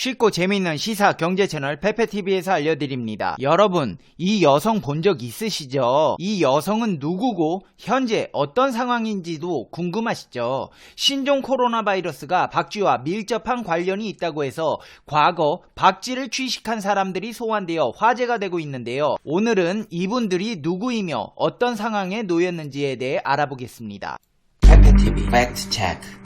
쉽고 재미있는 시사 경제 채널 페페TV에서 알려드립니다. 여러분, 이 여성 본 적 있으시죠? 이 여성은 누구고 현재 어떤 상황인지도 궁금하시죠? 신종 코로나 바이러스가 박쥐와 밀접한 관련이 있다고 해서 과거 박쥐를 취식한 사람들이 소환되어 화제가 되고 있는데요. 오늘은 이분들이 누구이며 어떤 상황에 놓였는지에 대해 알아보겠습니다. 페페TV 팩트 체크.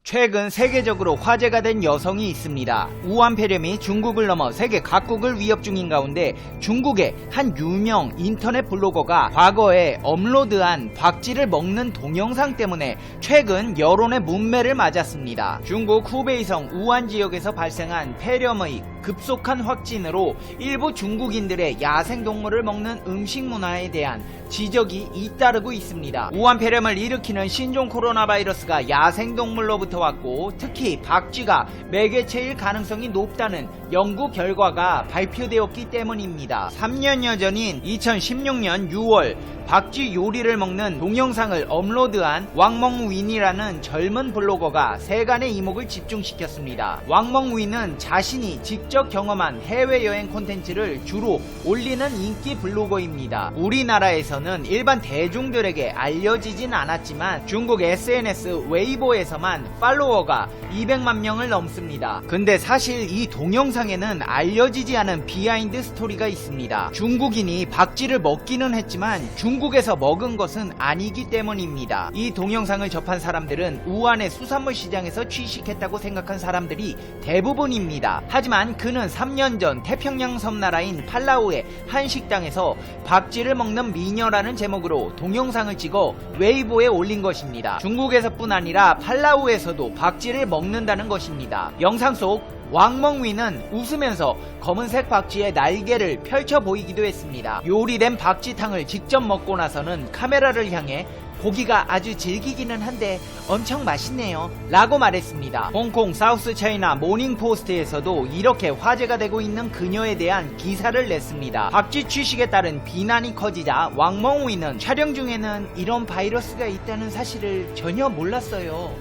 최근 세계적으로 화제가 된 여성이 있습니다. 우한 폐렴이 중국을 넘어 세계 각국을 위협 중인 가운데 중국의 한 유명 인터넷 블로거가 과거에 업로드한 박쥐를 먹는 동영상 때문에 최근 여론의 문매를 맞았습니다. 중국 후베이성 우한 지역에서 발생한 폐렴의 급속한 확진으로 일부 중국인들의 야생동물을 먹는 음식 문화에 대한 지적이 잇따르고 있습니다. 우한 폐렴을 일으키는 신종 코로나 바이러스가 야생동물로부터 왔고 특히 박쥐가 매개체일 가능성이 높다는 연구 결과가 발표되었기 때문입니다. 3년여 전인 2016년 6월 박쥐 요리를 먹는 동영상을 업로드한 왕멍윈이라는 젊은 블로거가 세간의 이목을 집중시켰습니다. 왕멍윈은 자신이 직접 경험한 해외여행 콘텐츠를 주로 올리는 인기 블로거입니다. 우리나라에서는 일반 대중들에게 알려지진 않았지만 중국 SNS 웨이보에서만 팔로워가 200만 명을 넘습니다. 근데 사실 이 동영상에는 알려지지 않은 비하인드 스토리가 있습니다. 중국인이 박쥐를 먹기는 했지만 중국에서 먹은 것은 아니기 때문입니다. 이 동영상을 접한 사람들은 우한의 수산물 시장에서 취식했다고 생각한 사람들이 대부분입니다. 하지만 그는 3년 전 태평양 섬나라인 팔라우의 한 식당에서 박쥐를 먹는 미녀라는 제목으로 동영상을 찍어 웨이보에 올린 것입니다. 중국에서뿐 아니라 팔라우에서도 박쥐를 먹는다는 것입니다. 영상 속 왕멍위는 웃으면서 검은색 박쥐의 날개를 펼쳐 보이기도 했습니다. 요리된 박쥐탕을 직접 먹고 나서는 카메라를 향해 고기가 아주 질기기는 한데 엄청 맛있네요 라고 말했습니다. 홍콩 사우스 차이나 모닝포스트에서도 이렇게 화제가 되고 있는 그녀에 대한 기사를 냈습니다. 박쥐 취식에 따른 비난이 커지자 왕멍위는 촬영 중에는 이런 바이러스가 있다는 사실을 전혀 몰랐어요.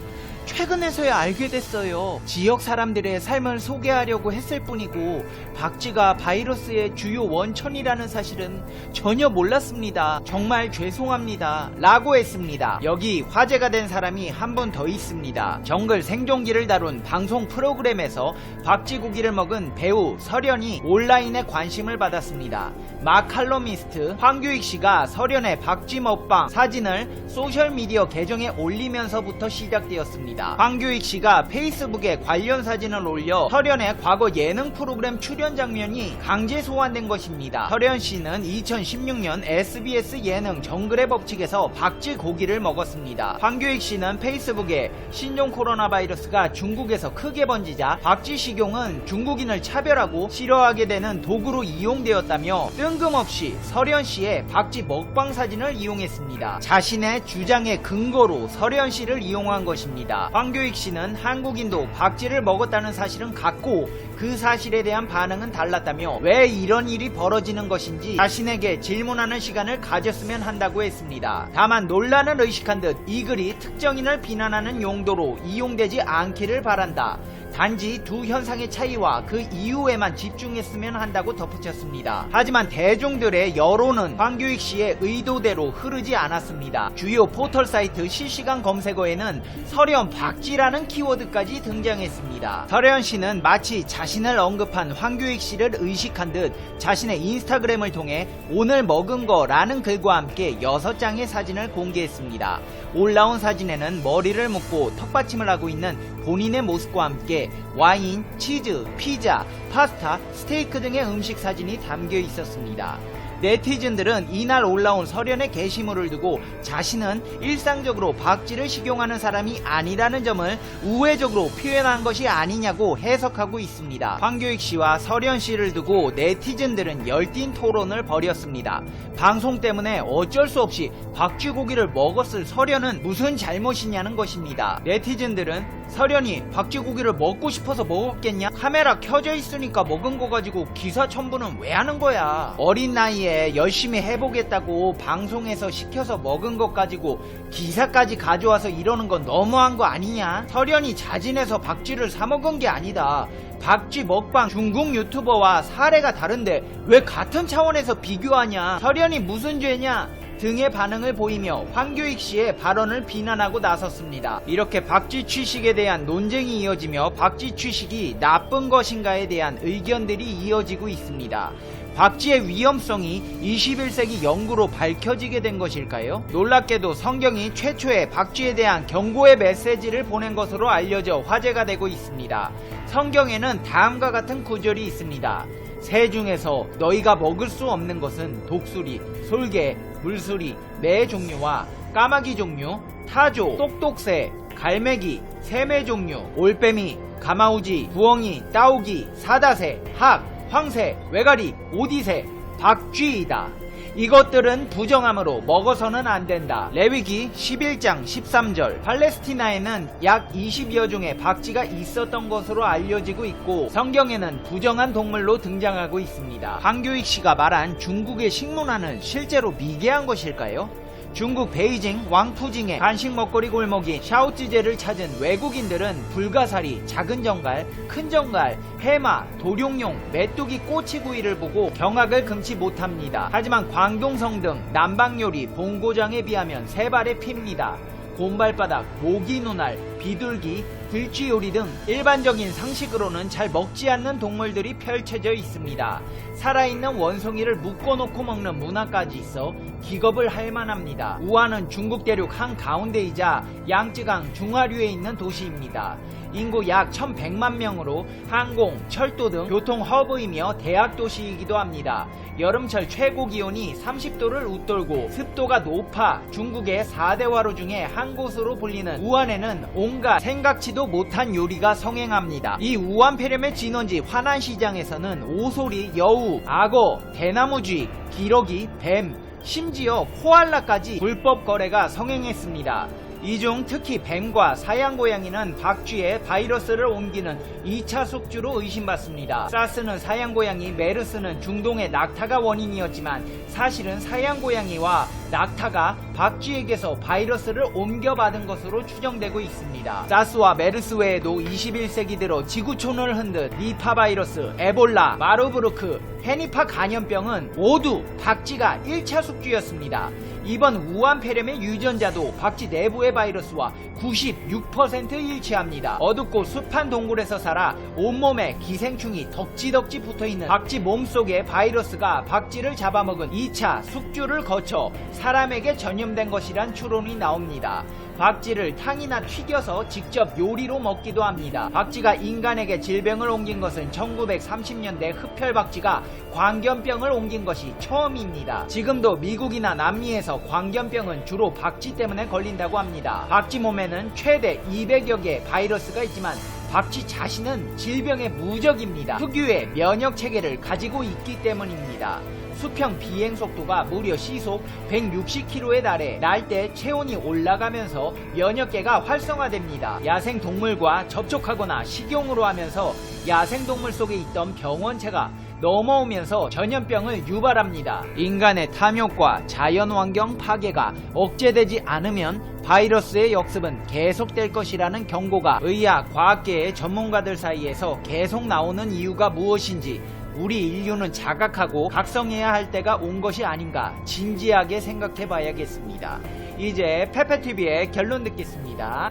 최근에서야 알게 됐어요. 지역 사람들의 삶을 소개하려고 했을 뿐이고 박쥐가 바이러스의 주요 원천이라는 사실은 전혀 몰랐습니다. 정말 죄송합니다 라고 했습니다. 여기 화제가 된 사람이 한 분 더 있습니다. 정글 생존기를 다룬 방송 프로그램에서 박쥐 고기를 먹은 배우 설현이 온라인에 관심을 받았습니다. 마칼럼니스트 황규익 씨가 설현의 박쥐 먹방 사진을 소셜미디어 계정에 올리면서부터 시작되었습니다. 황규익 씨가 페이스북에 관련 사진을 올려 설현의 과거 예능 프로그램 출연 장면이 강제 소환된 것입니다. 설현 씨는 2016년 SBS 예능 정글의 법칙에서 박쥐 고기를 먹었습니다. 황규익 씨는 페이스북에 신종 코로나 바이러스가 중국에서 크게 번지자 박쥐 식용은 중국인을 차별하고 싫어하게 되는 도구로 이용되었다며 뜬금없이 설현 씨의 박쥐 먹방 사진을 이용했습니다. 자신의 주장의 근거로 설현 씨를 이용한 것입니다. 황교익 씨는 한국인도 박쥐를 먹었다는 사실은 같고 그 사실에 대한 반응은 달랐다며 왜 이런 일이 벌어지는 것인지 자신에게 질문하는 시간을 가졌으면 한다고 했습니다. 다만 논란을 의식한 듯 이 글이 특정인을 비난하는 용도로 이용되지 않기를 바란다. 단지 두 현상의 차이와 그 이유에만 집중했으면 한다고 덧붙였습니다. 하지만 대중들의 여론은 황규익 씨의 의도대로 흐르지 않았습니다. 주요 포털 사이트 실시간 검색어에는 설현 박쥐라는 키워드까지 등장했습니다. 설현 씨는 마치 자신을 언급한 황규익 씨를 의식한 듯 자신의 인스타그램을 통해 오늘 먹은 거라는 글과 함께 6장의 사진을 공개했습니다. 올라온 사진에는 머리를 묶고 턱받침을 하고 있는 본인의 모습과 함께 와인, 치즈, 피자, 파스타, 스테이크 등의 음식 사진이 담겨 있었습니다. 네티즌들은 이날 올라온 설현의 게시물을 두고 자신은 일상적으로 박쥐를 식용하는 사람이 아니라는 점을 우회적으로 표현한 것이 아니냐고 해석하고 있습니다. 황교익 씨와 설현 씨를 두고 네티즌들은 열띤 토론을 벌였습니다. 방송 때문에 어쩔 수 없이 박쥐 고기를 먹었을 설현은 무슨 잘못이냐는 것입니다. 네티즌들은 설현이 박쥐 고기를 먹고 싶어서 먹었겠냐? 카메라 켜져 있으니까 먹은 거 가지고 기사 첨부는 왜 하는 거야? 어린 나이에 열심히 해보겠다고 방송에서 시켜서 먹은 것 가지고 기사까지 가져와서 이러는 건 너무한 거 아니냐? 설현이 자진해서 박쥐를 사 먹은 게 아니다. 박쥐 먹방 중국 유튜버와 사례가 다른데 왜 같은 차원에서 비교하냐, 설현이 무슨 죄냐 등의 반응을 보이며 황교익 씨의 발언을 비난하고 나섰습니다. 이렇게 박쥐 취식에 대한 논쟁이 이어지며 박쥐 취식이 나쁜 것인가에 대한 의견들이 이어지고 있습니다. 박쥐의 위험성이 21세기 연구로 밝혀지게 된 것일까요? 놀랍게도 성경이 최초의 박쥐에 대한 경고의 메시지를 보낸 것으로 알려져 화제가 되고 있습니다. 성경에는 다음과 같은 구절이 있습니다. 새 중에서 너희가 먹을 수 없는 것은 독수리, 솔개, 물수리, 매 종류와 까마귀 종류, 타조, 똑똑새, 갈매기, 새매 종류, 올빼미, 가마우지, 부엉이, 따오기, 사다새, 학, 황새, 외가리, 오디새, 박쥐이다. 이것들은 부정함으로 먹어서는 안 된다. 레위기 11장 13절. 팔레스티나에는 약 20여 종의 박쥐가 있었던 것으로 알려지고 있고 성경에는 부정한 동물로 등장하고 있습니다. 황교익 씨가 말한 중국의 식문화는 실제로 미개한 것일까요? 중국 베이징 왕푸징의 간식 먹거리 골목인 샤오찌제를 찾은 외국인들은 불가사리, 작은 정갈, 큰 정갈, 해마, 도룡뇽, 메뚜기 꼬치구이를 보고 경악을 금치 못합니다. 하지만 광동성 등 남방요리 본고장에 비하면 세 발의 피입니다. 곰발바닥, 모기 눈알, 비둘기, 들쥐 요리 등 일반적인 상식으로는 잘 먹지 않는 동물들이 펼쳐져 있습니다. 살아있는 원숭이를 묶어놓고 먹는 문화까지 있어 기겁을 할 만합니다. 우한은 중국 대륙 한가운데이자 양쯔강 중하류에 있는 도시입니다. 인구 약 1100만 명으로 항공, 철도 등 교통 허브이며 대학 도시이기도 합니다. 여름철 최고 기온이 30도를 웃돌고 습도가 높아 중국의 4대화로 중에 한 곳으로 불리는 우한에는 온갖 생각지도 못한 요리가 성행합니다. 이 우한 폐렴의 진원지 화난시장에서는 오소리, 여우, 악어, 대나무쥐, 기러기, 뱀, 심지어 코알라까지 불법 거래가 성행했습니다. 이 중 특히 뱀과 사양고양이는 박쥐에 바이러스를 옮기는 2차 숙주로 의심받습니다. 사스는 사양고양이, 메르스는 중동의 낙타가 원인이었지만 사실은 사양고양이와 낙타가 박쥐에게서 바이러스를 옮겨받은 것으로 추정되고 있습니다. 사스와 메르스 외에도 21세기 들어 지구촌을 흔든 니파 바이러스, 에볼라, 마르부르크, 헤니파 간염병은 모두 박쥐가 1차 숙주였습니다. 이번 우한 폐렴의 유전자도 박쥐 내부의 바이러스와 96% 일치합니다. 어둡고 습한 동굴에서 살아 온몸에 기생충이 덕지덕지 붙어있는 박쥐 몸속의 바이러스가 박쥐를 잡아먹은 2차 숙주를 거쳐 사람에게 전염된 것이란 추론이 나옵니다. 박쥐를 탕이나 튀겨서 직접 요리로 먹기도 합니다. 박쥐가 인간에게 질병을 옮긴 것은 1930년대 흡혈박쥐가 광견병을 옮긴 것이 처음입니다. 지금도 미국이나 남미에서 광견병은 주로 박쥐 때문에 걸린다고 합니다. 박쥐 몸에는 최대 200여 개의 바이러스가 있지만 박쥐 자신은 질병의 무적입니다. 특유의 면역 체계를 가지고 있기 때문입니다. 수평 비행 속도가 무려 시속 160km에 달해 날 때 체온이 올라가면서 면역계가 활성화됩니다. 야생동물과 접촉하거나 식용으로 하면서 야생동물 속에 있던 병원체가 넘어오면서 전염병을 유발합니다. 인간의 탐욕과 자연환경 파괴가 억제되지 않으면 바이러스의 역습은 계속될 것이라는 경고가 의학, 과학계의 전문가들 사이에서 계속 나오는 이유가 무엇인지 우리 인류는 자각하고 각성해야 할 때가 온 것이 아닌가 진지하게 생각해 봐야겠습니다. 이제 페페TV의 결론 듣겠습니다.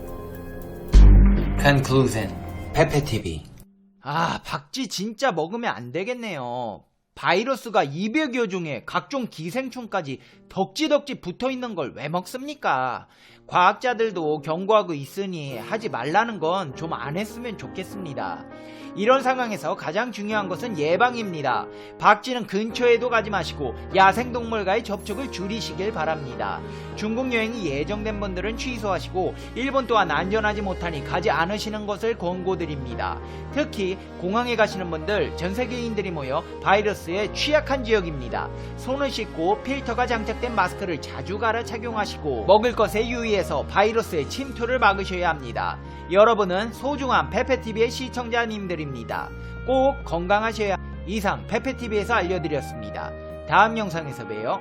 Conclusion. 페페TV. 박쥐 진짜 먹으면 안 되겠네요. 바이러스가 200여 종의 각종 기생충까지 덕지덕지 붙어있는 걸 왜 먹습니까? 과학자들도 경고하고 있으니 하지 말라는 건 좀 안 했으면 좋겠습니다. 이런 상황에서 가장 중요한 것은 예방입니다. 박쥐는 근처에도 가지 마시고 야생동물과의 접촉을 줄이시길 바랍니다. 중국 여행이 예정된 분들은 취소하시고 일본 또한 안전하지 못하니 가지 않으시는 것을 권고드립니다. 특히 공항에 가시는 분들 전 세계인들이 모여 바이러스에 취약한 지역입니다. 손을 씻고 필터가 장착된 마스크를 자주 갈아 착용하시고 먹을 것에 유의해서 바이러스의 침투를 막으셔야 합니다. 여러분은 소중한 페페TV의 시청자님들입니다. 꼭 건강하셔야. 이상 페페TV에서 알려드렸습니다. 다음 영상에서 봬요.